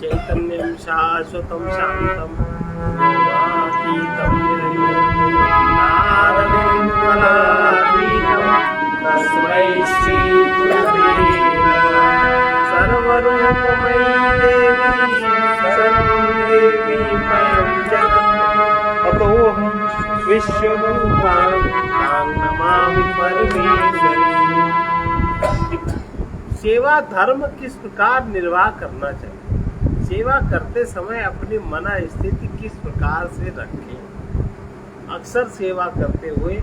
चैतन्यं शाश्वतं शान्तं नातीतं नादं कलातीतं तस्मै श्री गुरवे नमः। सर्वरूपमयी देवी सर्वं देवीमयं जगत् अतोऽहं विश्वरूपां तां नमामि परमेश्वरी। सेवा धर्म किस प्रकार निर्वाह करना चाहिए? सेवा करते समय अपनी मन स्थिति किस प्रकार से रखें? अक्सर सेवा करते हुए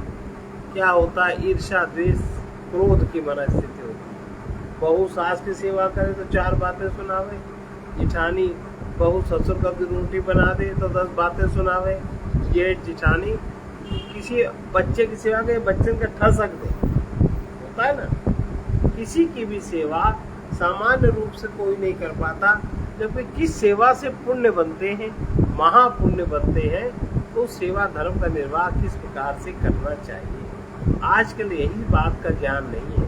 क्या होता है, ईर्ष्या द्वेष क्रोध की मन स्थिति होती है। बहू सास की सेवा करे तो 4 बातें सुनावे, जिठानी बहू ससुर का रोटी बना दे तो 10 बातें सुनावे, जेठ जिठानी किसी बच्चे की सेवा करे बच्चे का ठसक दे, होता है ना। किसी की भी सेवा सामान्य रूप से कोई नहीं कर पाता, जबकि किस सेवा से पुण्य बनते हैं, महापुण्य बनते हैं, तो सेवा धर्म का निर्वाह किस प्रकार से करना चाहिए। आजकल यही बात का ज्ञान नहीं है,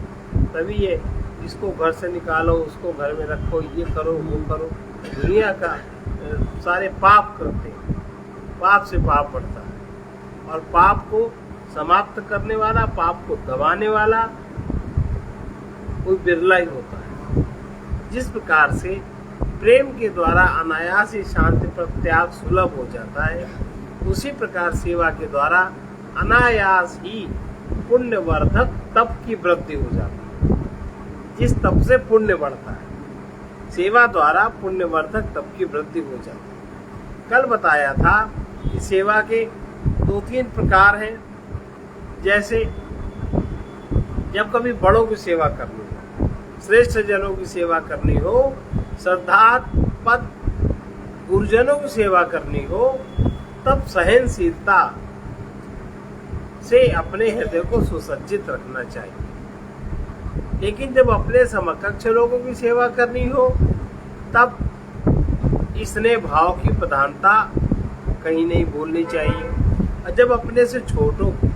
तभी ये इसको घर से निकालो, उसको घर में रखो, ये करो वो करो, दुनिया का सारे पाप करते हैं। पाप से पाप बढ़ता है और पाप को समाप्त करने वाला, पाप को दबाने वाला कोई बिरला ही होता है। जिस प्रकार से प्रेम के द्वारा अनायास ही शांति पर त्याग सुलभ हो जाता है, उसी प्रकार सेवा के द्वारा अनायास ही पुण्यवर्धक तप की वृद्धि हो जाती है। जिस तप से पुण्य बढ़ता है, सेवा द्वारा पुण्यवर्धक तप की वृद्धि हो जाती है। कल बताया था कि सेवा के 2-3 प्रकार हैं। जैसे जब कभी बड़ों की सेवा करनी हो, श्रेष्ठ जनों की सेवा करनी हो, श्रद्धापद गुरुजनों की सेवा करनी हो, तब सहनशीलता से अपने हृदय को सुसज्जित रखना चाहिए। लेकिन जब अपने समकक्ष लोगों की सेवा करनी हो, तब स्नेह भाव की प्रधानता कहीं नहीं बोलनी चाहिए। और जब अपने से छोटों की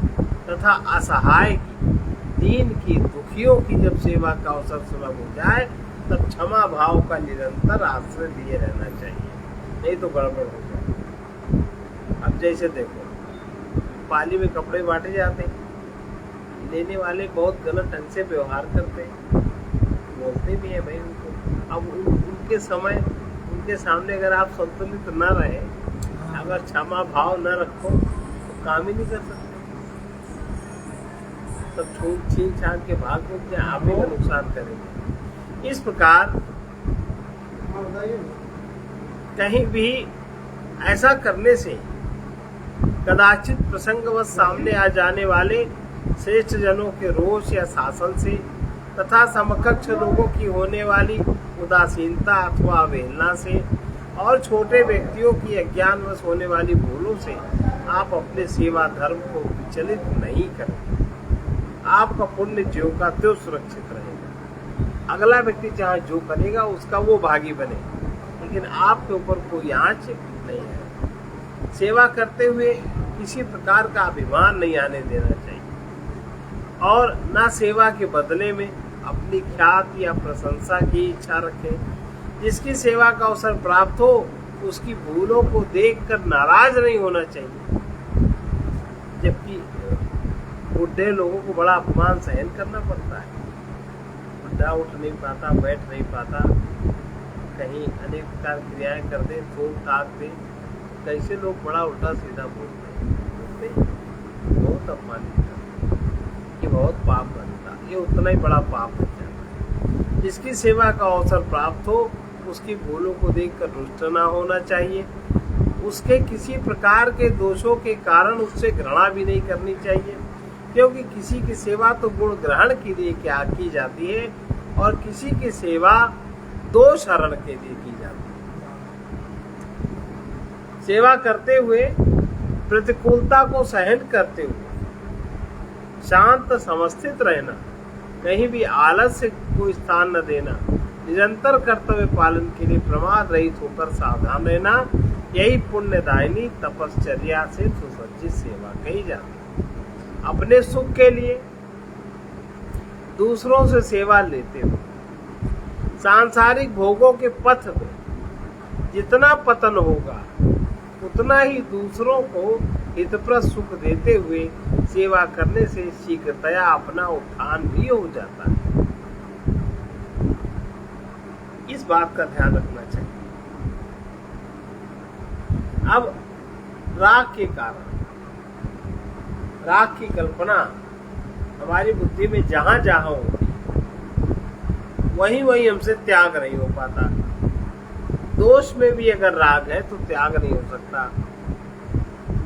तथा असहाय की, दीन की, दुखियों की जब सेवा का अवसर सुलभ हो जाए, तब क्षमा भाव का निरंतर आश्रय लिए रहना चाहिए, नहीं तो गड़बड़ हो जाए। अब जैसे देखो, पाली में कपड़े बांटे जाते हैं, लेने वाले बहुत गलत ढंग से व्यवहार करते हैं, बोलते भी हैं भाई उनको। अब उनके समय उनके सामने अगर आप संतुलित न रहे, अगर क्षमा भाव न रखो, तो काम ही नहीं कर सकते। सब छीन छान के भाग के आप ही का नुकसान करेंगे। इस प्रकार कहीं भी ऐसा करने से कदाचित प्रसंगवश सामने आ जाने वाले श्रेष्ठ जनों के रोष या शासन से तथा समकक्ष लोगों की होने वाली उदासीनता अथवा अवहेलना से और छोटे व्यक्तियों की अज्ञानवश होने वाली भूलों से आप अपने सेवा धर्म को विचलित नहीं करें। आपका पुण्य ज्यों का त्यों सुरक्षित रहेगा। अगला व्यक्ति चाहे जो करेगा उसका वो भागी बने, लेकिन आपके ऊपर कोई आंच नहीं है। सेवा करते हुए किसी प्रकार का अभिमान नहीं आने देना चाहिए और ना सेवा के बदले में अपनी ख्याति या प्रशंसा की इच्छा रखें। जिसकी सेवा का अवसर प्राप्त हो, उसकी भूलों को देखकर नाराज नहीं होना चाहिए। जबकि बुढ़े लोगों को बड़ा अपमान सहन करना पड़ता है। बुढ़ा उठ नहीं पाता, बैठ नहीं पाता, कहीं अनेक प्रकार क्रियाएं कर दे, थोक ताक दे, कैसे लोग बड़ा उल्टा सीधा बोलते हैं, बहुत अपमानित करते हैं। ये बहुत पाप बनता, ये उतना ही बड़ा पाप हो जाता है। जिसकी सेवा का अवसर प्राप्त हो, उसकी भूलों को देखकर रुष्ट न होना चाहिए। उसके किसी प्रकार के दोषों के कारण उससे घृणा भी नहीं करनी चाहिए, क्योंकि किसी की सेवा तो गुण ग्रहण के लिए क्या की जाती है और किसी की सेवा दोष हरण के लिए की जाती है। सेवा करते हुए प्रतिकूलता को सहन करते हुए शांत समस्थित रहना, कहीं भी आलस से कोई स्थान न देना, निरंतर कर्तव्य पालन के लिए प्रमाद रहित होकर सावधान रहना, यही पुण्यदायिनी तपश्चर्या से सुसज्जित सेवा कही जाती है। अपने सुख के लिए दूसरों से सेवा लेते हुए सांसारिक भोगों के पथ में जितना पतन होगा उतना ही दूसरों को हितप्रद सुख देते हुए सेवा करने से शीघ्रतया अपना उत्थान भी हो जाता है। इस बात का ध्यान रखना चाहिए। अब राग के कारण, राग की कल्पना हमारी बुद्धि में जहां जहां होती वहीं वहीं हमसे त्याग नहीं हो पाता। दोष में भी अगर राग है तो त्याग नहीं हो सकता।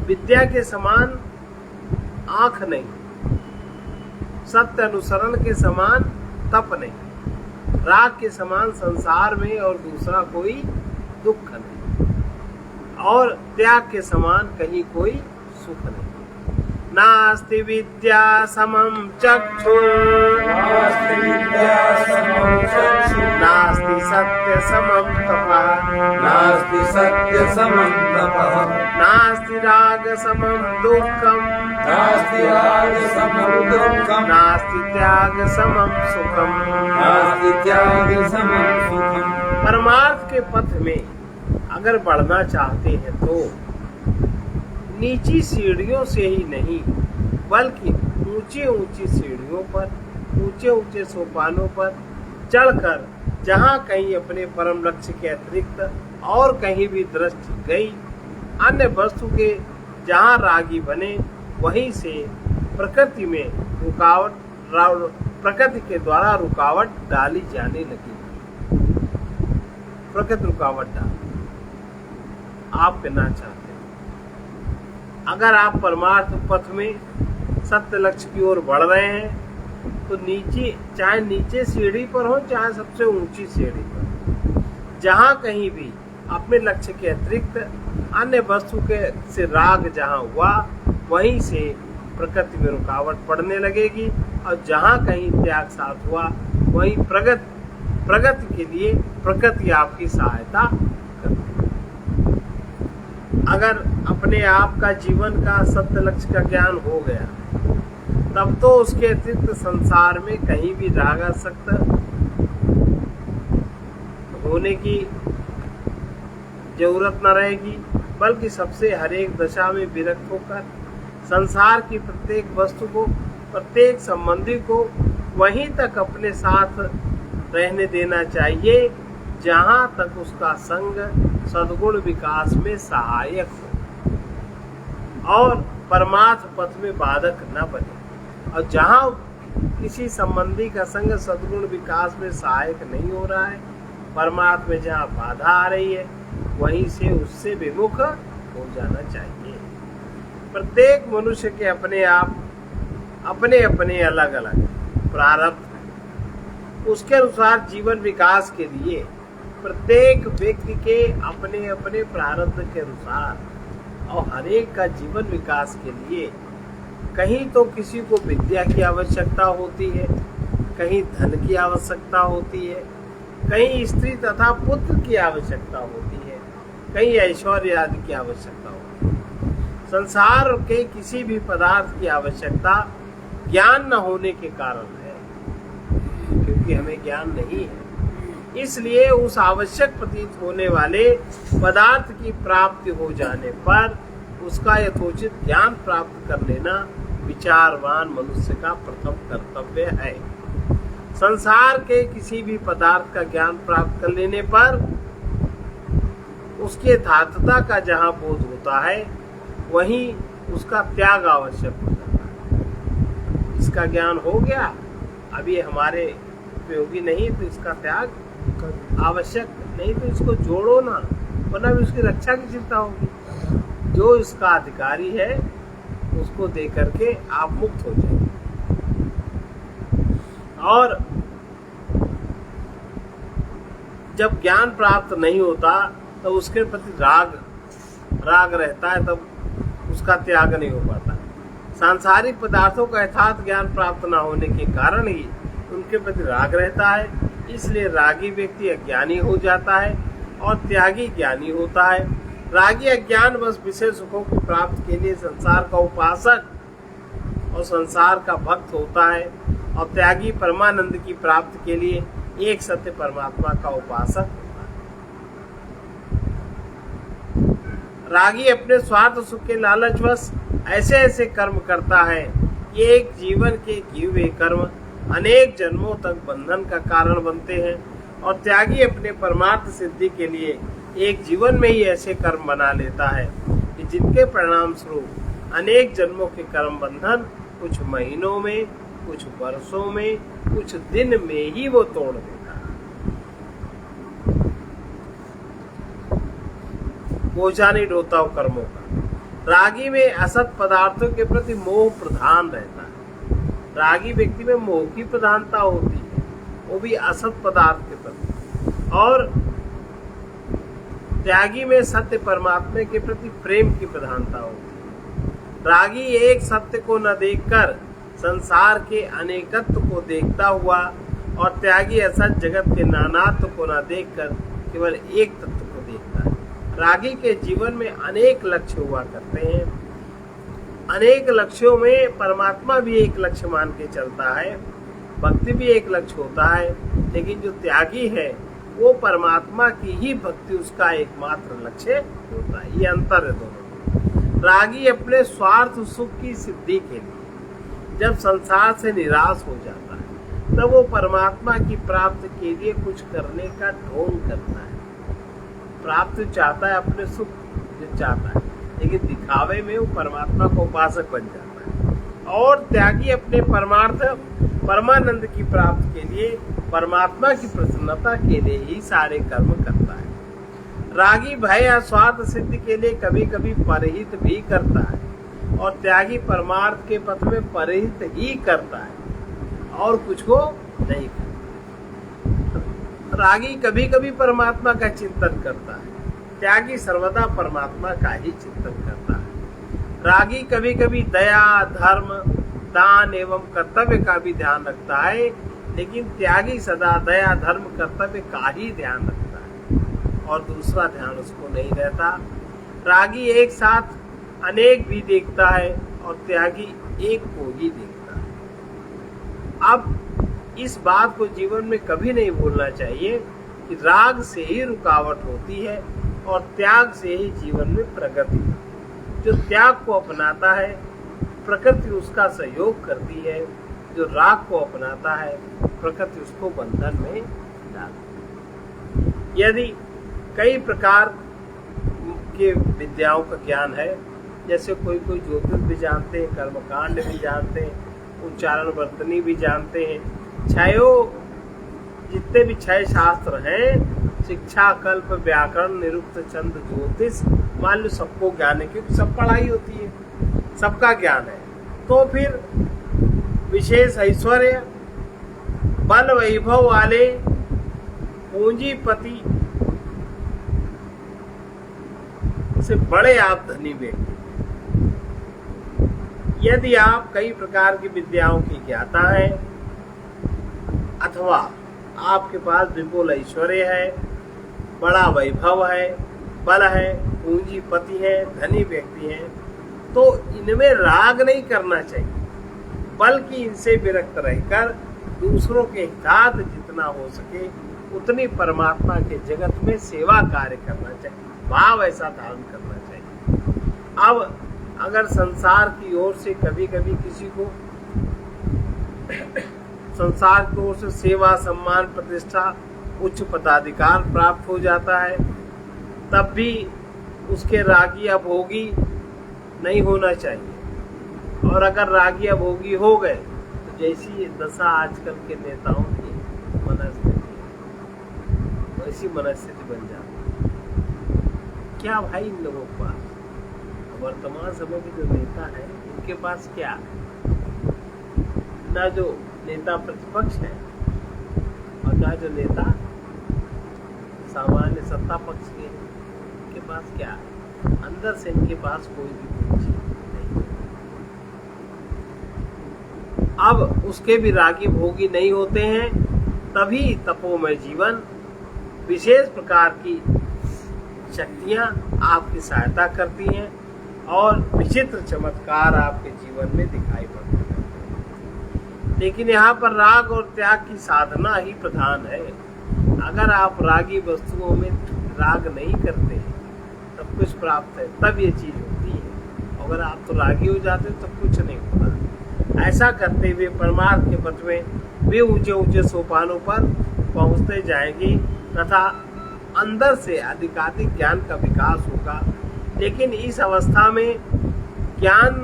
विद्या के समान आंख नहीं, सत्य अनुसरण के समान तप नहीं, राग के समान संसार में और दूसरा कोई दुख नहीं, और त्याग के समान कहीं कोई सुख नहीं। नास्ति विद्या समम चक्षुर्, नास्ति सत्य समम तपः, नास्ति राग समम दुःखम्, नास्ति त्याग समम सुखम्। परमार्थ के पथ में अगर बढ़ना चाहते हैं तो नीची सीढ़ियों से ही नहीं बल्कि ऊंची ऊंची सीढ़ियों पर, ऊंचे ऊंचे सोपानों पर चढ़कर जहां कहीं अपने परम लक्ष्य के अतिरिक्त और कहीं भी दृष्टि गई, अन्य वस्तु के जहां रागी बने वहीं से प्रकृति में रुकावट, प्रकृति के द्वारा रुकावट डाली जाने लगी। प्रकृति रुकावट डाल आप करना चाहते हैं। अगर आप परमार्थ पथ में सत्य लक्ष्य की ओर बढ़ रहे हैं तो नीचे, चाहे नीचे सीढ़ी पर हो चाहे सबसे ऊंची सीढ़ी पर, जहां कहीं भी अपने लक्ष्य के अतिरिक्त अन्य वस्तु के से राग जहां हुआ वहीं से प्रकृति में रुकावट पड़ने लगेगी, और जहां कहीं त्याग साथ हुआ वहीं प्रगति के लिए प्रकृति आपकी सहायता करती है। अगर अपने आप का जीवन का सत्य लक्ष्य का ज्ञान हो गया तब तो उसके अतिरिक्त संसार में कहीं भी रागासक्त होने की जरूरत न रहेगी, बल्कि सबसे हर एक दशा में विरक्त होकर संसार की प्रत्येक वस्तु को, प्रत्येक संबंधी को वहीं तक अपने साथ रहने देना चाहिए जहां तक उसका संग सद्गुण विकास में सहायक हो और परमार्थ पथ में बाधक न बने। और जहां किसी संबंधी का संग सद्गुण विकास में सहायक नहीं हो रहा है, परमार्थ में जहां बाधा आ रही है, वहीं से उससे विमुख हो जाना चाहिए। प्रत्येक मनुष्य के अपने अपने अलग अलग प्रारब्ध, उसके अनुसार जीवन विकास के लिए प्रत्येक व्यक्ति के अपने अपने प्रारब्ध के अनुसार और हर एक का जीवन विकास के लिए कहीं तो किसी को विद्या की आवश्यकता होती है, कहीं धन की आवश्यकता होती है, कहीं स्त्री तथा पुत्र की आवश्यकता होती है, कहीं ऐश्वर्य आदि की आवश्यकता होती है। संसार के किसी भी पदार्थ की आवश्यकता ज्ञान न होने के कारण है, क्योंकि हमें ज्ञान नहीं है। इसलिए उस आवश्यक प्रतीत होने वाले पदार्थ की प्राप्ति हो जाने पर उसका यथोचित ज्ञान प्राप्त कर लेना विचारवान मनुष्य का प्रथम कर्तव्य है। संसार के किसी भी पदार्थ का ज्ञान प्राप्त कर लेने पर उसके यथार्थता का जहाँ बोध होता है वहीं उसका त्याग आवश्यक हो जाता है। इसका ज्ञान हो गया, अब ये हमारे उपयोगी नहीं तो इसका त्याग आवश्यक नहीं, तो इसको जोड़ो ना, वरना भी उसकी रक्षा की चिंता होगी। जो इसका अधिकारी है उसको दे करके आप मुक्त हो जाएंगे। और जब ज्ञान प्राप्त नहीं होता तो उसके प्रति राग रहता है, तब उसका त्याग नहीं हो पाता। सांसारिक पदार्थों का यथार्थ ज्ञान प्राप्त न होने के कारण ही उनके प्रति राग रहता है, इसलिए रागी व्यक्ति अज्ञानी हो जाता है और त्यागी ज्ञानी होता है। रागी अज्ञान बस विषय सुखों की प्राप्ति के लिए संसार का उपासक और संसार का भक्त होता है, और त्यागी परमानंद की प्राप्ति के लिए एक सत्य परमात्मा का उपासक होता है। रागी अपने स्वार्थ सुख के लालचवश ऐसे ऐसे कर्म करता है कि एक जीवन के किए हुए कर्म अनेक जन्मों तक बंधन का कारण बनते हैं, और त्यागी अपने परमार्थ सिद्धि के लिए एक जीवन में ही ऐसे कर्म बना लेता है कि जिनके परिणाम स्वरूप अनेक जन्मों के कर्म बंधन कुछ महीनों में, कुछ वर्षों में, कुछ दिन में ही वो तोड़ देता है। बोझा नहीं ढोता हो कर्मों का। रागी में असत पदार्थों के प्रति मोह प्रधान रहता है। रागी व्यक्ति में मोह की प्रधानता होती है, वो भी असत पदार्थ के प्रति, और त्यागी में सत्य परमात्मा के प्रति प्रेम की प्रधानता होती है। रागी एक सत्य को न देखकर संसार के अनेकत्व को देखता हुआ, और त्यागी असत जगत के नानात्व को न देखकर केवल एक तत्व को देखता है। रागी के जीवन में अनेक लक्ष्य हुआ करते हैं। अनेक लक्ष्यों में परमात्मा भी एक लक्ष्य मान के चलता है, भक्ति भी एक लक्ष्य होता है, लेकिन जो त्यागी है वो परमात्मा की ही भक्ति उसका एकमात्र लक्ष्य होता है। ये अंतर है दोनों। रागी अपने स्वार्थ सुख की सिद्धि के लिए जब संसार से निराश हो जाता है, तब वो परमात्मा की प्राप्ति के लिए कुछ करने का ढोंग करता है। प्राप्ति चाहता है, अपने सुख जो चाहता है, लेकिन दिखावे में वो परमात्मा को उपासक बन जाता है। और त्यागी अपने परमानंद की प्राप्ति के लिए, परमात्मा की प्रसन्नता के लिए ही सारे कर्म करता है। रागी भय या स्वार्थ सिद्धि के लिए कभी कभी परहित भी करता है, और त्यागी परमार्थ के पथ में परहित ही करता है और कुछ को नहीं करता। रागी कभी कभी परमात्मा का चिंतन करता है, त्यागी सर्वदा परमात्मा का ही चिंतन करता है। रागी कभी कभी दया, धर्म, दान एवं कर्तव्य का भी ध्यान रखता है, लेकिन त्यागी सदा दया, धर्म, कर्तव्य का ही ध्यान रखता है और दूसरा ध्यान उसको नहीं रहता। रागी एक साथ अनेक भी देखता है और त्यागी एक को ही देखता है। अब इस बात को जीवन में कभी नहीं भूलना चाहिए कि राग से ही रुकावट होती है और त्याग से ही जीवन में प्रगति। जो त्याग को अपनाता है, प्रकृति उसका सहयोग करती है। जो राग को अपनाता है, प्रकृति उसको बंधन में डालती है। यदि कई प्रकार के विद्याओं का ज्ञान है, जैसे कोई ज्योतिष भी जानते हैं, कर्मकांड भी जानते हैं, उच्चारण वर्तनी भी जानते हैं, जितने भी 6 शास्त्र हैं, शिक्षा, कल्प, व्याकरण, निरुक्त, छंद, ज्योतिष, मान लो सबको ज्ञान है, क्योंकि सब पढ़ाई होती है, सबका ज्ञान है। तो फिर विशेष ऐश्वर्य, बल, वैभव वाले पूंजीपति से बड़े आप धनी व्यक्ति। यदि आप कई प्रकार की विद्याओं की ज्ञाता हैं, अथवा आपके पास विपुल ऐश्वर्य है, बड़ा वैभव है, बल है, पूंजीपति है, धनी व्यक्ति है, तो इनमें राग नहीं करना चाहिए, बल्कि इनसे विरक्त रहकर दूसरों के हितार्थ जितना हो सके उतनी परमात्मा के जगत में सेवा कार्य करना चाहिए, भाव ऐसा धारण करना चाहिए। अब अगर संसार की ओर से कभी कभी किसी को संसार की ओर से सेवा, सम्मान, प्रतिष्ठा, उच्च पदाधिकार प्राप्त हो जाता है, तब भी उसके रागी या भोगी नहीं होना चाहिए। और अगर रागी या भोगी हो गए तो जैसी दशा आजकल के नेताओं की मनस्थिति, वैसी मनस्थिति बन जाती। क्या भाई इन लोगों के पास, वर्तमान समय के जो नेता है, इनके पास क्या है? ना जो नेता प्रतिपक्ष है और ना जो नेता सामान्य सत्ता पक्ष के हैं, इनके पास क्या है? अंदर से इनके पास कोई भी पूंजी नहीं। अब उसके भी रागी भोगी नहीं होते हैं, तभी तपोमय जीवन, विशेष प्रकार की शक्तियां आपकी सहायता करती हैं और विचित्र चमत्कार आपके जीवन में दिखाई पड़ते हैं। लेकिन यहाँ पर राग और त्याग की साधना ही प्रधान है। अगर आप रागी वस्तुओं में राग नहीं करते, तो सब कुछ प्राप्त है, तब ये चीज होती है। अगर आप तो रागी हो जाते तो कुछ नहीं होता। ऐसा करते हुए परमार्थ के पथ में वे ऊंचे ऊंचे सोपानों पर पहुंचते जाएंगे तथा अंदर से अधिकाधिक ज्ञान का विकास होगा। लेकिन इस अवस्था में ज्ञान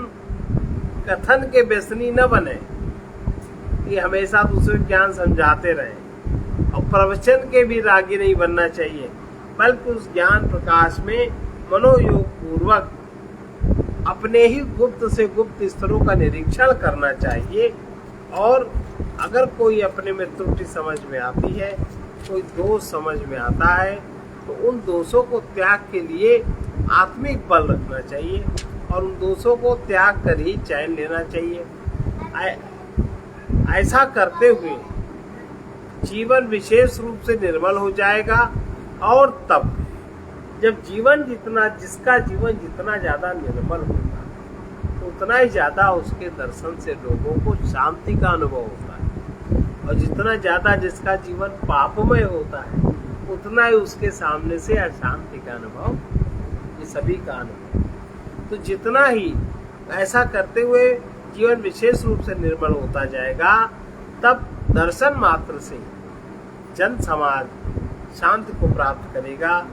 कथन के व्यसनी न बने कि हमेशा दूसरे ज्ञान समझाते रहे, और प्रवचन के भी रागी नहीं बनना चाहिए, बल्कि उस ज्ञान प्रकाश में मनोयोग पूर्वक अपने ही गुप्त से गुप्त स्तरों का निरीक्षण करना चाहिए। और अगर कोई अपने में त्रुटि समझ में आती है, कोई दोष समझ में आता है, तो उन दोषों को त्याग के लिए आत्मिक बल रखना चाहिए और उन दोषों को त्याग कर ही चैन लेना चाहिए। ऐसा करते हुए जीवन विशेष रूप से निर्मल हो जाएगा। और तब जब जिसका जीवन जितना ज्यादा निर्मल होगा, उतना ही ज्यादा उसके दर्शन से लोगों को शांति का अनुभव होता है, और जितना ज्यादा जिसका जीवन पापमय होता है, उतना ही उसके सामने से अशांति का अनुभव, ये सभी का अनुभव। तो जितना ही ऐसा करते हुए जीवन विशेष रूप से निर्मल होता जाएगा, तब दर्शन मात्र से जन समाज शांति को प्राप्त करेगा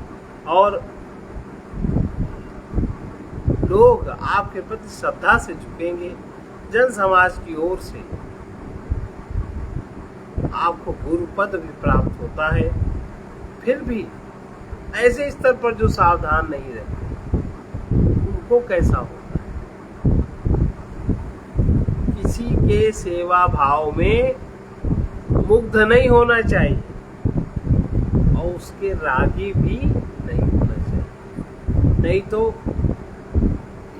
और लोग आपके प्रति श्रद्धा से झुकेंगे। जन समाज की ओर से आपको गुरु पद भी प्राप्त होता है। फिर भी ऐसे स्तर पर जो सावधान नहीं रहते, उनको कैसा होता है? किसी के सेवा भाव में मुग्ध नहीं होना चाहिए और उसके रागी भी नहीं होना चाहिए, नहीं तो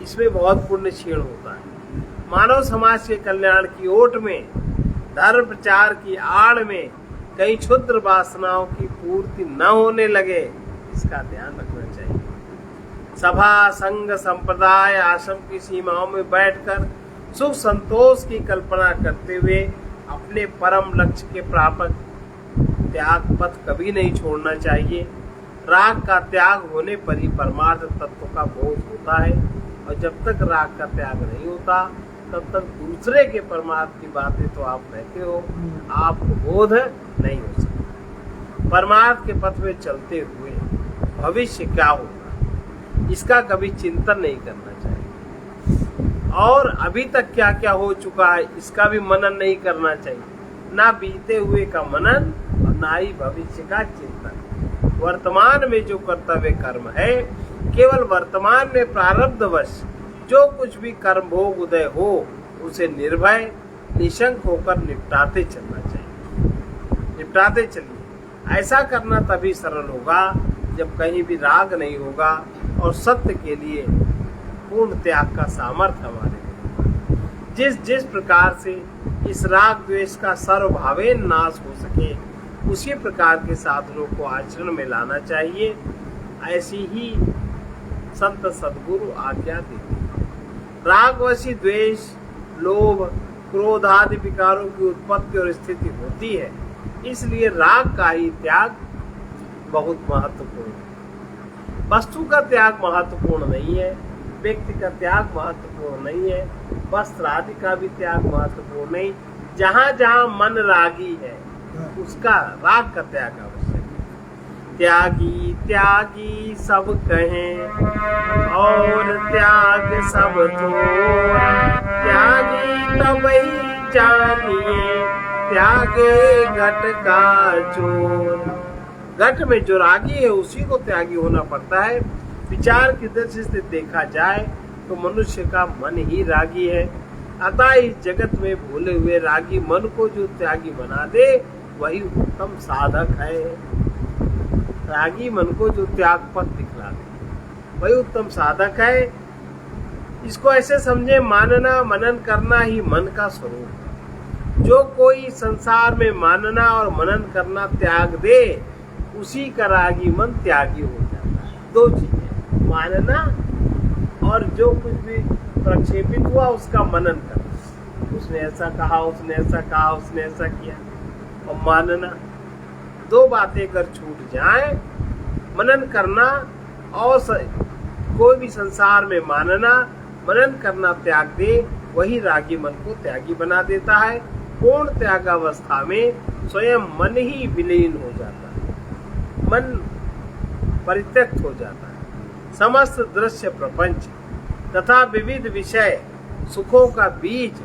इसमें बहुत पुण्य क्षीण होता है। मानव समाज के कल्याण की ओट में, धर्म प्रचार की आड़ में कई क्षुद्र वासनाओं की पूर्ति न होने लगे, इसका ध्यान रखना चाहिए। सभा संघ संप्रदाय आश्रम की सीमाओं में बैठकर सुख संतोष की कल्पना करते हुए अपने परम लक्ष्य के प्रापक त्याग पथ कभी नहीं छोड़ना चाहिए। राग का त्याग होने पर ही परमार्थ तत्व का बोध होता है, और जब तक राग का त्याग नहीं होता, तब तक दूसरे के परमार्थ की बातें तो आप कहते हो, आपको बोध नहीं हो सकता। परमार्थ के पथ में चलते हुए भविष्य क्या होगा, इसका कभी चिंतन नहीं करना चाहिए, और अभी तक क्या क्या हो चुका है इसका भी मनन नहीं करना चाहिए। ना बीते हुए का मनन और ना ही भविष्य का चिंतन। वर्तमान में जो कर्तव्य कर्म है, केवल वर्तमान में प्रारब्धवश जो कुछ भी कर्म भोग उदय हो, उसे निर्भय निशंक होकर निपटाते चलना चाहिए। निपटाते चलिए। ऐसा करना तभी सरल होगा जब कहीं भी राग नहीं होगा और सत्य के लिए पूर्ण त्याग का सामर्थ्य हमारे में। जिस प्रकार से इस राग द्वेष का सर्वभावेन नाश हो सके, उसी प्रकार के साधनों को आचरण में लाना चाहिए। ऐसी ही संत सद्गुरु आज्ञा देते हैं। रागवशी द्वेष, लोभ, क्रोध आदि विकारों की उत्पत्ति और स्थिति होती है, इसलिए राग का ही त्याग बहुत महत्वपूर्ण है। वस्तु का त्याग महत्वपूर्ण नहीं है, व्यक्ति का त्याग महत्वपूर्ण नहीं है, वस्त्र आदि का भी त्याग महत्वपूर्ण नहीं। जहाँ जहाँ मन रागी है, उसका राग का त्याग आवश्यक है। त्यागी त्यागी सब कहें और त्याग सब थोर, त्यागी तब ही जानिए त्यागे घट का चोर। घट में जो रागी है उसी को त्यागी होना पड़ता है। विचार की दृष्टि से देखा जाए तो मनुष्य का मन ही रागी है। अतः इस जगत में भूले हुए रागी मन को जो त्यागी बना दे, वही उत्तम साधक है। रागी मन को जो त्याग पथ दिखला दे, वही उत्तम साधक है। इसको ऐसे समझे, मानना मनन करना ही मन का स्वरूप है। जो कोई संसार में मानना और मनन करना त्याग दे, उसी का रागी मन त्यागी हो जाता है। दो चीजें, मानना और जो कुछ भी प्रक्षेपित हुआ उसका मनन करना। उसने ऐसा कहा, उसने ऐसा कहा, उसने ऐसा किया, और मानना। दो बातें अगर छूट जाए, मनन करना और कोई भी संसार में मानना मनन करना त्याग दे, वही रागी मन को त्यागी बना देता है। पूर्ण त्यागावस्था में स्वयं मन ही विलीन हो जाता है, मन परित्यक्त हो जाता है। समस्त दृश्य प्रपंच तथा विविध विषय सुखों का बीज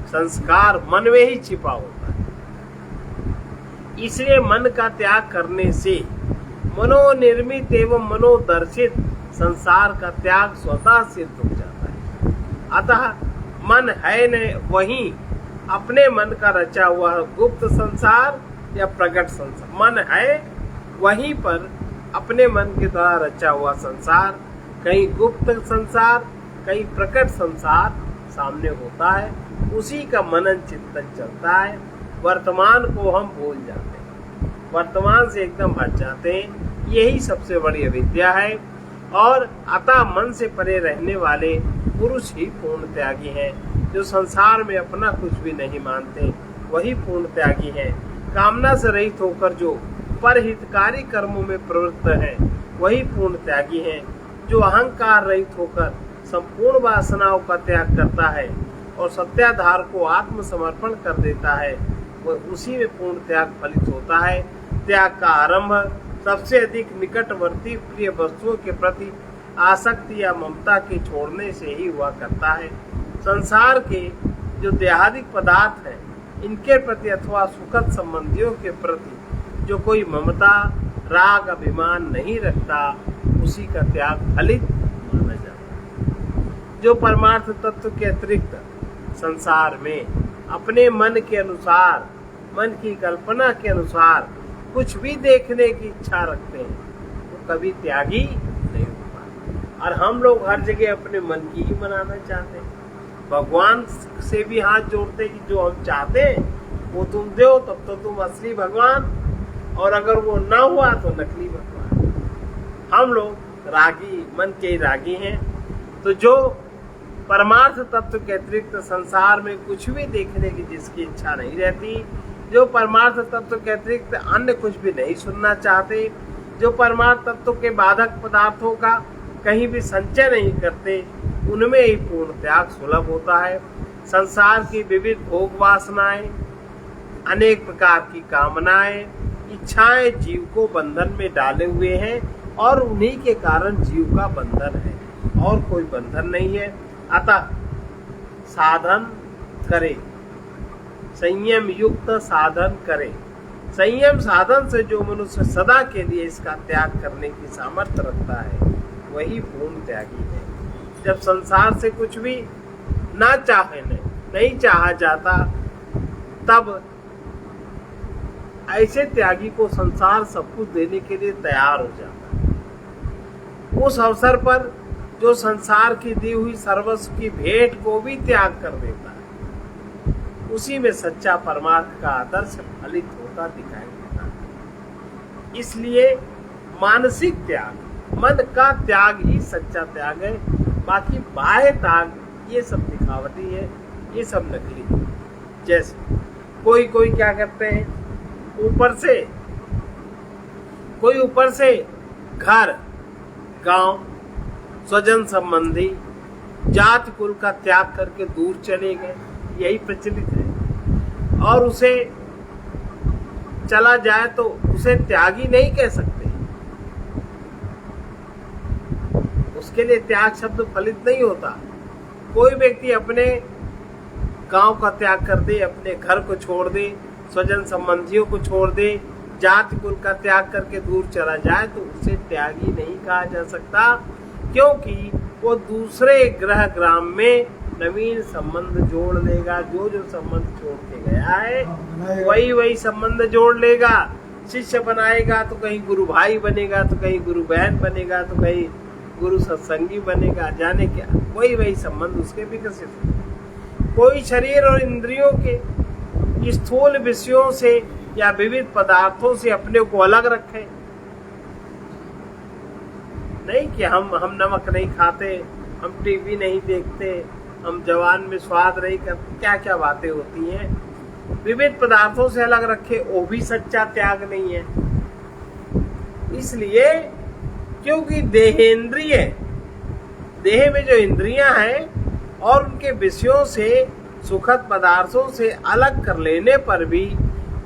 संस्कार मन में ही छिपा होता है। इसलिए मन का त्याग करने से मनोनिर्मित एवं मनोदर्शित संसार का त्याग स्वतः सिद्ध हो जाता है। अतः मन है न वही अपने मन का रचा हुआ गुप्त संसार या प्रकट संसार, मन है वहीं पर अपने मन के द्वारा रचा हुआ संसार, कहीं गुप्त संसार कहीं प्रकट संसार सामने होता है। उसी का मनन चिंतन चलता है। वर्तमान को हम भूल जाते हैं, वर्तमान से एकदम हट जाते हैं। यही सबसे बड़ी अविद्या है। और अतः मन से परे रहने वाले पुरुष ही पूर्ण त्यागी हैं। जो संसार में अपना कुछ भी नहीं मानते वही पूर्ण त्यागी हैं। कामना से रहित होकर जो परहितकारी कर्मों में प्रवृत्त है वही पूर्ण त्यागी हैं। जो अहंकार रहित होकर संपूर्ण वासनाओं का त्याग करता है और सत्याधार को आत्मसमर्पण कर देता है, वह उसी में पूर्ण त्याग फलित होता है। त्याग का आरंभ सबसे अधिक निकटवर्ती प्रिय वस्तुओं के प्रति आसक्ति या ममता के छोड़ने से ही हुआ करता है। संसार के जो देहादिक पदार्थ हैं, इनके प्रति अथवा सुखद संबंधियों के प्रति जो कोई ममता राग अभिमान नहीं रखता, उसी का त्याग फलित माना जाता है। जो परमार्थ तत्व के अतिरिक्त संसार में अपने मन के अनुसार, मन की कल्पना के अनुसार कुछ भी देखने की इच्छा रखते हैं, वो कभी त्यागी नहीं हो पाते। और हम लोग हर जगह अपने मन की ही मनाना चाहते हैं। भगवान से भी हाथ जोड़ते कि जो हम चाहते हैं वो तुम दो, तब तो तुम असली भगवान, और अगर वो ना हुआ तो नकली भगवान। हम लोग रागी, मन के रागी हैं। तो जो परमार्थ तत्व के अतिरिक्त संसार में कुछ भी देखने की जिसकी इच्छा नहीं रहती, जो परमार्थ तत्व के अतिरिक्त अन्य कुछ भी नहीं सुनना चाहते, जो परमार्थ तत्व के बाधक पदार्थों का कहीं भी संचय नहीं करते, उनमें ही पूर्ण त्याग सुलभ होता है। संसार की विविध भोग वासनाएं, अनेक प्रकार की कामनाएं, इच्छाएं जीव को बंधन में डाले हुए हैं और उन्हीं के कारण जीव का बंधन है, और कोई बंधन नहीं है। अतः साधन करे, संयम युक्त साधन करे। संयम साधन से जो मनुष्य सदा के लिए इसका त्याग करने की सामर्थ्य रखता है, वही पूर्ण त्यागी है। जब संसार से कुछ भी ना चाहे, नहीं चाहा जाता, तब ऐसे त्यागी को संसार सब कुछ देने के लिए तैयार हो जाता है। उस अवसर पर जो संसार की दी हुई सर्वस्व की भेंट को भी त्याग कर देता है, उसी में सच्चा परमार्थ का आदर्श फलित होता दिखाई देता है। इसलिए मानसिक त्याग, मन का त्याग ही सच्चा त्याग है। बाकी बाह्य त्याग ये सब दिखावटी है, ये सब नकली है। जैसे कोई क्या करते हैं, कोई ऊपर से घर, गांव, स्वजन संबंधी, जाति कुल का त्याग करके दूर चले गए, यही प्रचलित है। और उसे चला जाए तो उसे त्यागी नहीं कह सकते, उसके लिए त्याग शब्द फलित नहीं होता। कोई व्यक्ति अपने गांव का त्याग कर दे, अपने घर को छोड़ दे, स्वजन संबंधियों को छोड़ दे, जाति कुल का त्याग करके दूर चला जाए, तो उसे त्यागी नहीं कहा जा सकता, क्योंकि वो दूसरे ग्रह ग्राम में नवीन संबंध जोड़ लेगा। जो संबंध छोड़ के गया है वही संबंध जोड़ लेगा। शिष्य बनाएगा तो कहीं गुरु भाई बनेगा, तो कहीं गुरु बहन बनेगा, तो कहीं गुरु सत्संगी बनेगा, जाने क्या, वही संबंध उसके विकसित हो। कोई शरीर और इंद्रियों के स्थूल विषयों से या विविध पदार्थों से अपने को अलग रखे, नहीं कि हम नमक नहीं खाते, हम टीवी नहीं देखते, हम जवान में स्वाद नहीं करते, क्या क्या बातें होती हैं। विविध पदार्थों से अलग रखे, वो भी सच्चा त्याग नहीं है। इसलिए क्योंकि देहेंद्रिय देह में जो इंद्रियां हैं और उनके विषयों से, सुखद पदार्थों से अलग कर लेने पर भी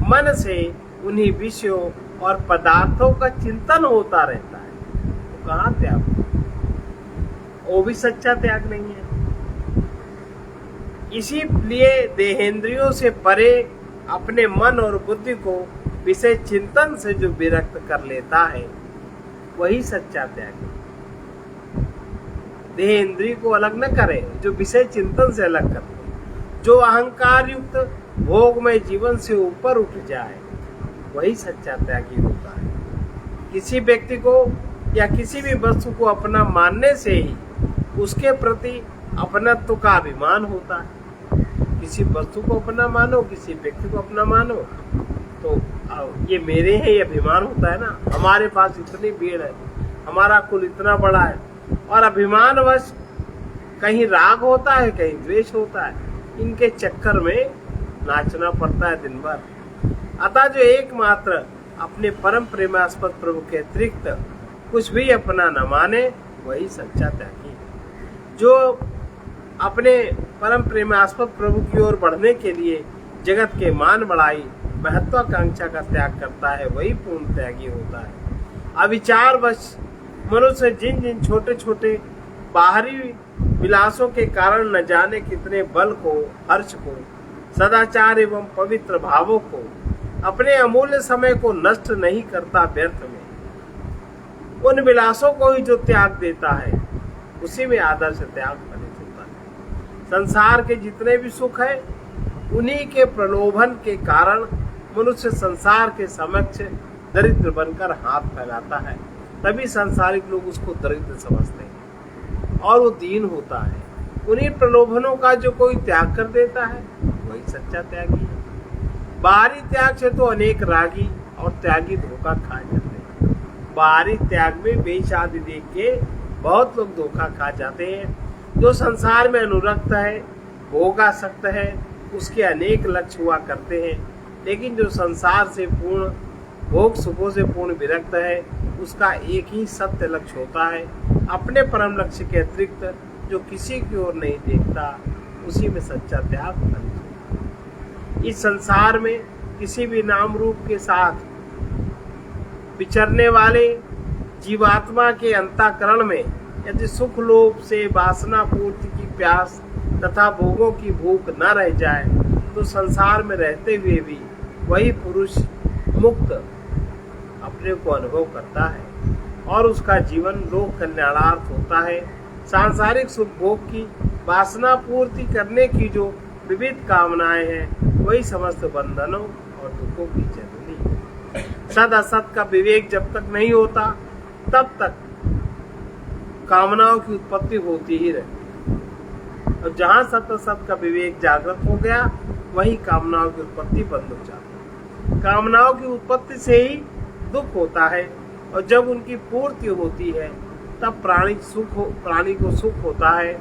मन से उन्हीं विषयों और पदार्थों का चिंतन होता रहता है, तो कहाँ त्याग? वो भी सच्चा त्याग नहीं है। इसीलिए देहेंद्रियों से परे अपने मन और बुद्धि को विषय चिंतन से जो विरक्त कर लेता है, वही सच्चा त्याग है। देह इंद्रिय को अलग न करे, जो विषय चिंतन से अलग कर ले, जो अहंकार युक्त भोगमय जीवन से ऊपर उठ जाए, वही सच्चा त्यागी होता है। किसी व्यक्ति को या किसी भी वस्तु को अपना मानने से ही उसके प्रति अपनत्व का अभिमान होता है। किसी वस्तु को अपना मानो, किसी व्यक्ति को अपना मानो, तो ये मेरे है, ये अभिमान होता है ना। हमारे पास इतनी भीड़ है, हमारा कुल इतना बड़ा है, और अभिमानवश कहीं राग होता है, कहीं द्वेष होता है। इनके चक्कर में नाचना पड़ता है दिन भर। अतः जो एकमात्र अपने परम प्रेमास्पद प्रभु के अतिरिक्त कुछ भी अपना न माने, वही सच्चा त्यागी है। जो अपने परम प्रेमास्पद प्रभु की ओर बढ़ने के लिए जगत के मान बढ़ाई, महत्वाकांक्षा का त्याग करता है, वही पूर्ण त्यागी होता है। अविचारवश मनुष्य जिन जिन छोटे छोटे बाहरी विलासों के कारण न जाने कितने बल को, हर्ष को, सदाचार एवं पवित्र भावों को, अपने अमूल्य समय को नष्ट नहीं करता व्यर्थ में, उन विलासों को ही जो त्याग देता है, उसी में आदर्श त्याग फलित होता है। संसार के जितने भी सुख है, उन्हीं के प्रलोभन के कारण मनुष्य संसार के समक्ष दरिद्र बनकर हाथ फैलाता है। तभी सांसारिक लोग उसको दरिद्र समझते हैं और वो दीन होता है। उन्हीं प्रलोभनों का जो कोई त्याग कर देता है, वही सच्चा त्यागी है। बाहरी त्याग से तो अनेक रागी और त्यागी धोखा खा जाते हैं। बाहरी त्याग में बेच आदि देख के बहुत लोग धोखा खा जाते हैं। जो संसार में अनुरक्त है, भोगासक्त है, उसके अनेक लक्ष्य हुआ करते हैं, लेकिन जो संसार से पूर्ण, भोग सुखों से पूर्ण विरक्त है, उसका एक ही सत्य लक्ष्य होता है, अपने परम लक्ष्य के अतिरिक्त जो किसी की ओर नहीं देखता, उसी में सच्चा त्याग फलित होता है। इस संसार में किसी भी नाम रूप के साथ विचरने वाले जीवात्मा के अंतःकरण में यदि सुख लोभ से वासना पूर्ति की प्यास तथा भोगों की भूख न रह जाए, तो संसार में रहते हुए भी वही पुरुष मुक्त अपने को अनुभव करता है और उसका जीवन लोक कल्याणार्थ होता है। सांसारिक सुख भोग की वासना पूर्ति करने की जो विविध कामनाएं हैं, वही समस्त बंधनों और दुखों की जननी है। सद असत का विवेक जब तक नहीं होता, तब तक कामनाओं की उत्पत्ति होती ही रहती है, और जहां सत असत का विवेक जागृत हो गया, वही कामनाओं की उत्पत्ति बंद हो जाती है। कामनाओं की उत्पत्ति से ही दुख होता है, और जब उनकी पूर्ति होती है, तब प्राणी को सुख होता है।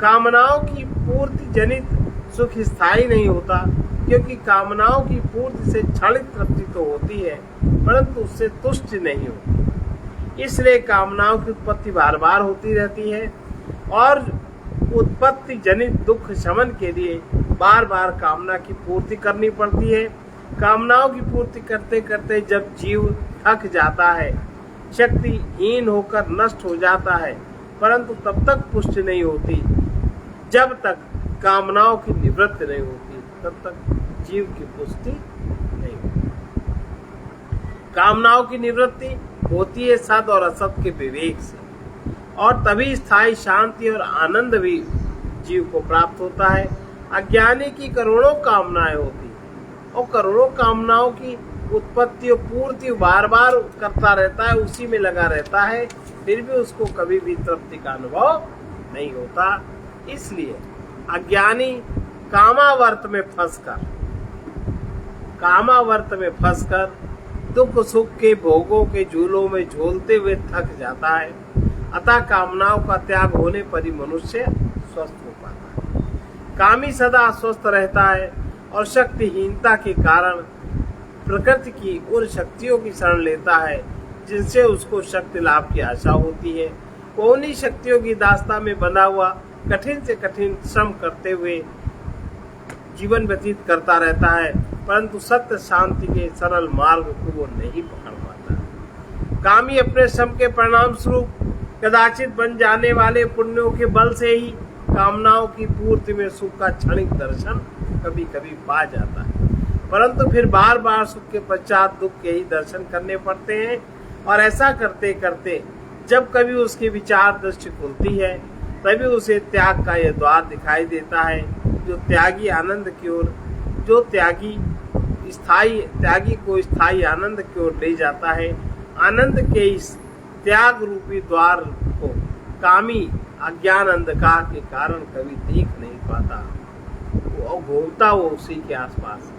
कामनाओं की पूर्ति जनित सुख स्थायी नहीं होता, क्योंकि कामनाओं की पूर्ति से क्षणिक तृप्ति तो होती है, परंतु उससे तुष्टि नहीं होती। इसलिए कामनाओं की उत्पत्ति बार बार होती रहती है, और उत्पत्ति जनित दुख शमन के लिए बार बार कामना की पूर्ति करनी पड़ती है। कामनाओं की पूर्ति करते करते जब जीव थक जाता है, शक्तिहीन होकर नष्ट हो जाता है, परंतु तब तक पुष्टि नहीं होती। जब तक कामनाओं की निवृत्ति नहीं होती, तब तक जीव की पुष्टि नहीं होती। कामनाओं की निवृत्ति होती है सद और असत के विवेक से, और तभी स्थायी शांति और आनंद भी जीव को प्राप्त होता है। अज्ञानी की करोड़ों कामनाएं होती हैं, और करोड़ों कामनाओं की उत्पत्ति और पूर्ति बार बार करता रहता है, उसी में लगा रहता है, फिर भी उसको कभी भी तृप्ति का अनुभव नहीं होता। इसलिए अज्ञानी कामावर्त में फंसकर दुख सुख के भोगों के झूलों में झूलते हुए थक जाता है। अतः कामनाओं का त्याग होने पर ही मनुष्य स्वस्थ हो पाता है। कामी सदा स्वस्थ रहता है, और शक्तिहीनता के कारण प्रकृति की उन शक्तियों की शरण लेता है जिनसे उसको शक्ति लाभ की आशा होती है, वो उन्हीं शक्तियों की दास्ता में बंधा हुआ कठिन से कठिन श्रम करते हुए जीवन व्यतीत करता रहता है, परंतु सत्य शांति के सरल मार्ग को वो नहीं पकड़ पाता। कामी अपने श्रम के परिणाम स्वरूप कदाचित बन जाने वाले पुण्यों के बल से ही कामनाओं की पूर्ति में सुख का क्षणिक दर्शन कभी कभी पा जाता है, परंतु फिर बार बार सुख के पश्चात दुख के ही दर्शन करने पड़ते हैं। और ऐसा करते करते जब कभी उसकी विचार दृष्टि खुलती है, तभी उसे त्याग का यह द्वार दिखाई देता है, जो त्यागी आनंद की ओर, जो त्यागी को स्थायी आनंद की ओर ले जाता है। आनंद के इस त्याग रूपी द्वार को कामी अज्ञान अंधकार के कारण कभी देख नहीं पाता, वो घूमता वो उसी के आसपास।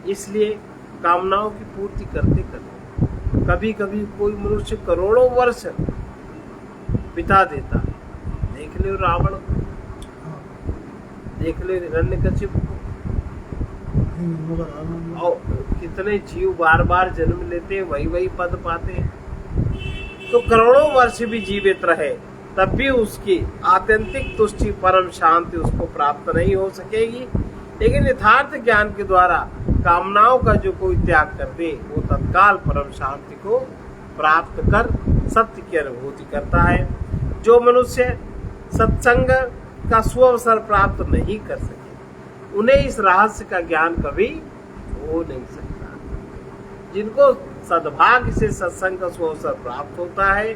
इसलिए कामनाओं की पूर्ति करते करते कभी कभी कोई मनुष्य करोड़ों वर्ष बिता देता। देख ले रावण, देख ले हिरण्यकशिप को, और कितने जीव बार बार जन्म लेते हैं, वही पद पाते हैं। तो करोड़ों वर्ष भी जीवित रहे तब भी उसकी आत्यंतिक तुष्टि परम शांति उसको प्राप्त नहीं हो सकेगी। लेकिन यथार्थ ज्ञान के द्वारा कामनाओं का जो कोई त्याग कर दे, वो तत्काल परम शांति को प्राप्त कर सत्य की अनुभूति करता है। जो मनुष्य सत्संग का सुअवसर प्राप्त नहीं कर सके, उन्हें इस रहस्य का ज्ञान कभी हो नहीं सकता। जिनको सद्भाग्य से सत्संग का सुअवसर प्राप्त होता है,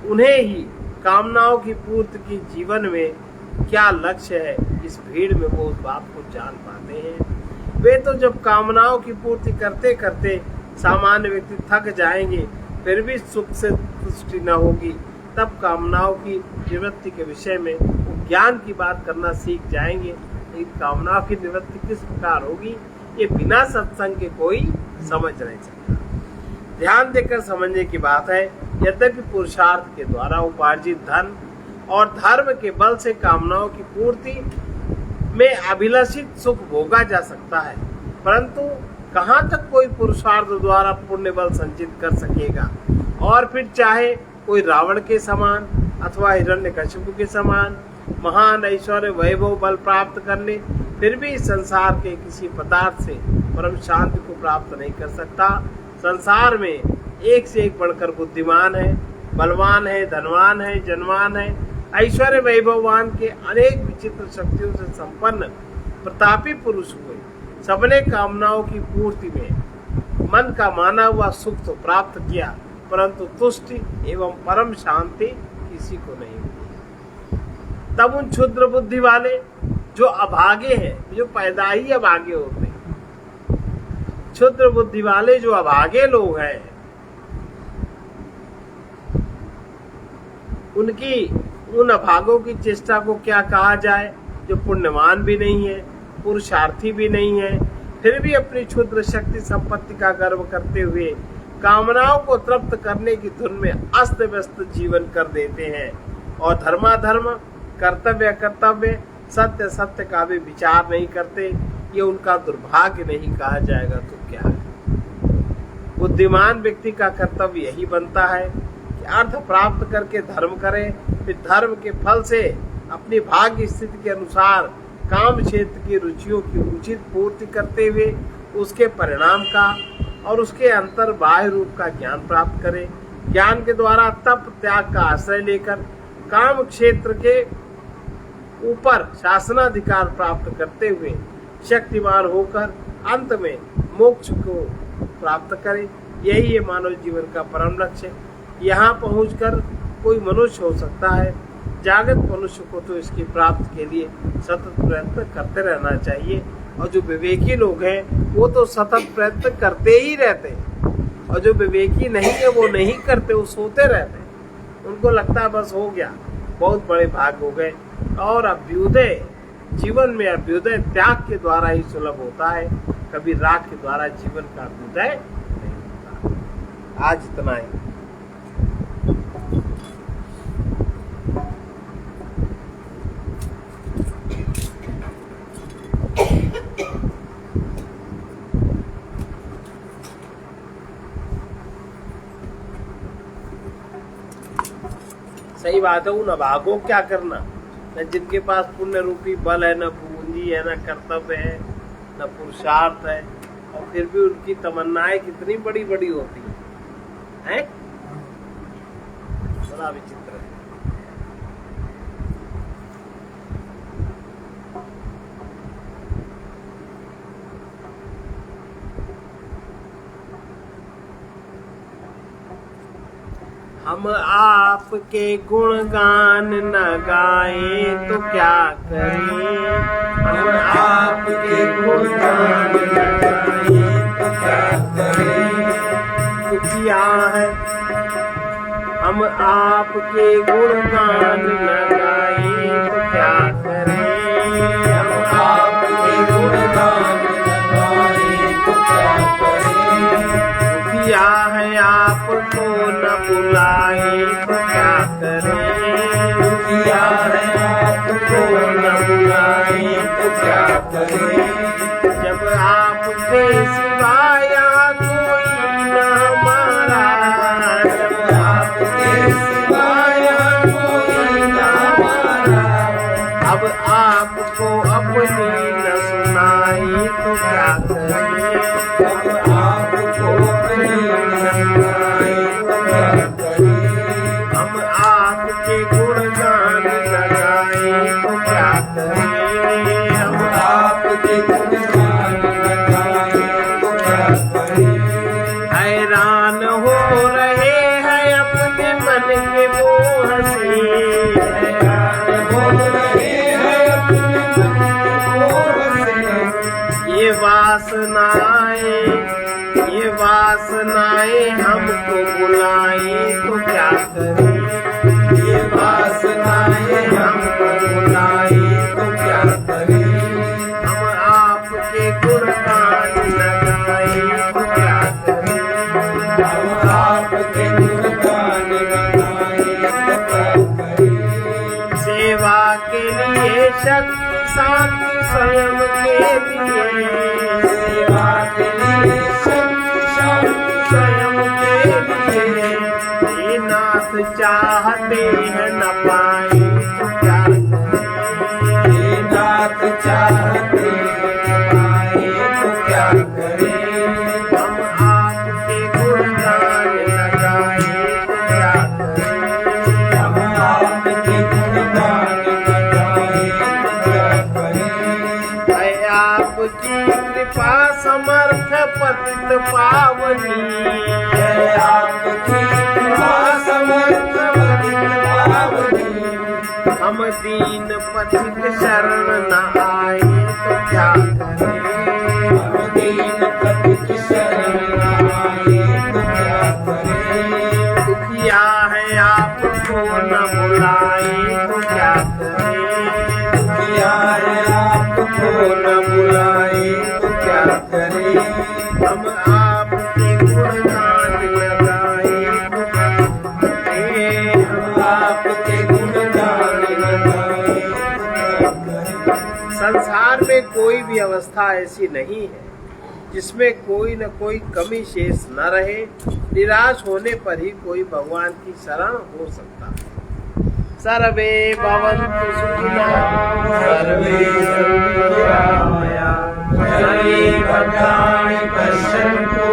उन्हें ही कामनाओं की पूर्ति की जीवन में क्या लक्ष्य है, इस भीड़ में वो उस बात को जान पाते हैं। वे तो जब कामनाओं की पूर्ति करते करते सामान्य व्यक्ति थक जाएंगे, फिर भी सुख से तुष्टि न होगी, तब कामनाओं की निवृत्ति के विषय में वो ज्ञान की बात करना सीख जाएंगे। लेकिन कामनाओं की निवृत्ति किस प्रकार होगी, ये बिना सत्संग के कोई समझ नहीं सकता। ध्यान देकर समझने की बात है। यद्यपि पुरुषार्थ के द्वारा उपार्जित धन और धर्म के बल से कामनाओं की पूर्ति में अभिलषित सुख भोगा जा सकता है, परंतु कहाँ तक कोई पुरुषार्थ द्वारा पुण्य बल संचित कर सकेगा। और फिर चाहे कोई रावण के समान अथवा हिरण्यकशिपु के समान महान ऐश्वर्य वैभव बल प्राप्त कर ले, फिर भी संसार के किसी पदार्थ से परम शांति को प्राप्त नहीं कर सकता। संसार में एक से एक बढ़कर बुद्धिमान है, बलवान है, धनवान है, जनवान है, ऐश्वर्य वैभववान के अनेक विचित्र शक्तियों से संपन्न प्रतापी पुरुष हुए। सबने कामनाओं की पूर्ति में मन का माना हुआ सुख तो प्राप्त किया, परंतु तुष्टि एवं परम शांति किसी को नहीं मिली। तब उन क्षुद्र बुद्धि वाले जो अभागे हैं, जो पैदा ही अभागे होते हैं, क्षुद्र बुद्धि वाले जो अभागे लोग हैं, उनकी उन अभागों की चेष्टा को क्या कहा जाए, जो पुण्यवान भी नहीं है, पुरुषार्थी भी नहीं है, फिर भी अपनी क्षुद्र शक्ति संपत्ति का गर्व करते हुए कामनाओं को तृप्त करने की धुन में अस्त व्यस्त जीवन कर देते हैं और धर्माधर्म, कर्तव्य कर्तव्य, सत्य सत्य का भी विचार नहीं करते। ये उनका दुर्भाग्य नहीं कहा जाएगा तो क्या है। बुद्धिमान व्यक्ति का कर्तव्य यही बनता है कि अर्थ प्राप्त करके धर्म करे, फिर धर्म के फल से अपनी भाग्य स्थिति के अनुसार काम क्षेत्र की रुचियों की उचित पूर्ति करते हुए उसके परिणाम का और उसके अंतर बाह्य रूप का ज्ञान प्राप्त करे। ज्ञान के द्वारा तप त्याग का आश्रय लेकर काम क्षेत्र के ऊपर शासनाधिकार प्राप्त करते हुए शक्तिमान होकर अंत में मोक्ष को प्राप्त करे। यही है मानव जीवन का परम लक्ष्य। यहाँ पहुंचकर कोई मनुष्य हो सकता है, जागृत मनुष्य को तो इसकी प्राप्ति के लिए सतत प्रयत्न करते रहना चाहिए। और जो विवेकी लोग हैं वो तो सतत प्रयत्न करते ही रहते हैं, और जो विवेकी नहीं है वो नहीं करते, वो सोते रहते हैं। उनको लगता है बस हो गया, बहुत बड़े भाग हो गए। और अभ्युदय जीवन में अभ्युदय त्याग के द्वारा ही सुलभ होता है, कभी राग के द्वारा जीवन का अभ्युदय नहीं होता। आज इतना ही। सही बात है, उन अभागों क्या करना, न जिनके पास पुण्य रूपी बल है, न पूंजी है, न कर्तव्य है, न पुरुषार्थ है, और फिर भी उनकी तमन्नाएं कितनी बड़ी बड़ी होती हैं, बड़ा विचित्र है। हम आपके गुणगान न गाएं तो क्या करें, हम आपके गुणगान न गाएं तो क्या करें। दुखिया है हम आपके गुणगान न गाएं तो क्या करें, हम आपके गुणगान न गाएं तो क्या करें। दुखिया है आपको न बुलाए तो क्या करें, दुखिया है आपको न बुलाए तो क्या करें। जब आपके सिवाय कोई न हमारा, जब आपके सिवाय कोई न हमारा, अब आपको अपनी न सुनाई तो क्या करें, अब आपको अपनी न सुनाई तो क्या करें। हम आपके गुणगान न गाएं तो क्या करें, हम आपके गुणगान न गाएं तो क्या करें। हैरान हो रहे हैं अपने मन के मोह से, हैरान हो रहे हैं अपने मन के मोह से। ये वासनाएं हमको बुलाए तो क्या करें, ये वासनाएं हमको बुलाए तो क्या करें। हम आपके गुणगान न गाएं तो क्या करें, हम आपके गुणगान न गाएं तो क्या करें। सेवा के लिए शक्ति शांति स्वयं के दिए, सेवा के लिए स्वयं के लिए। ये नाथ चाहते हैं न पाए तो क्या करें, ये नाथ चाहते हैं न पाए तो क्या करें। हम आपके गुणगान न गाएं तो क्या करें, हम आपके गुणगान न गाएं तो क्या करें। है आपकी कृपा समर्थ पतित पावनी, है आपकी कृपा समर्थ पतित पावनी। हम दीन पथिक शरण न आए तो क्या करें, हम दीन पथिक शरण न आए तो क्या करें। दुखिया है आपको न बुलाए तो क्या करें, दुखिया है आपको न बुलाए तो क्या करें। हम आपके गुणगान न गाएं तो क्या करें, हम आपके गुणगान न गाएं तो क्या करें। संसार में कोई भी अवस्था ऐसी नहीं है जिसमें कोई न कोई कमी शेष न रहे। निराश होने पर ही कोई भगवान की शरण हो सकता है। सर्वे भवन्तु सुखिनः, सर्वे सन्तु निरामयाः, सर्वे भद्राणि पश्यन्तु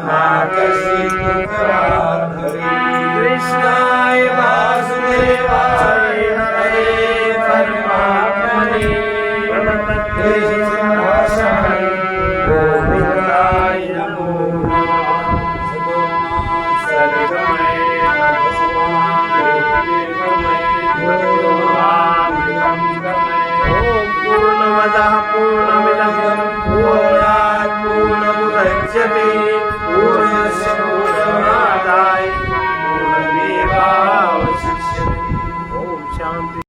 मा कश्चित् दुःखभाग् भवेत्। कृष्णाय वासुदेवाय हरे परमात्मने प्रणतक्लेशनाशाय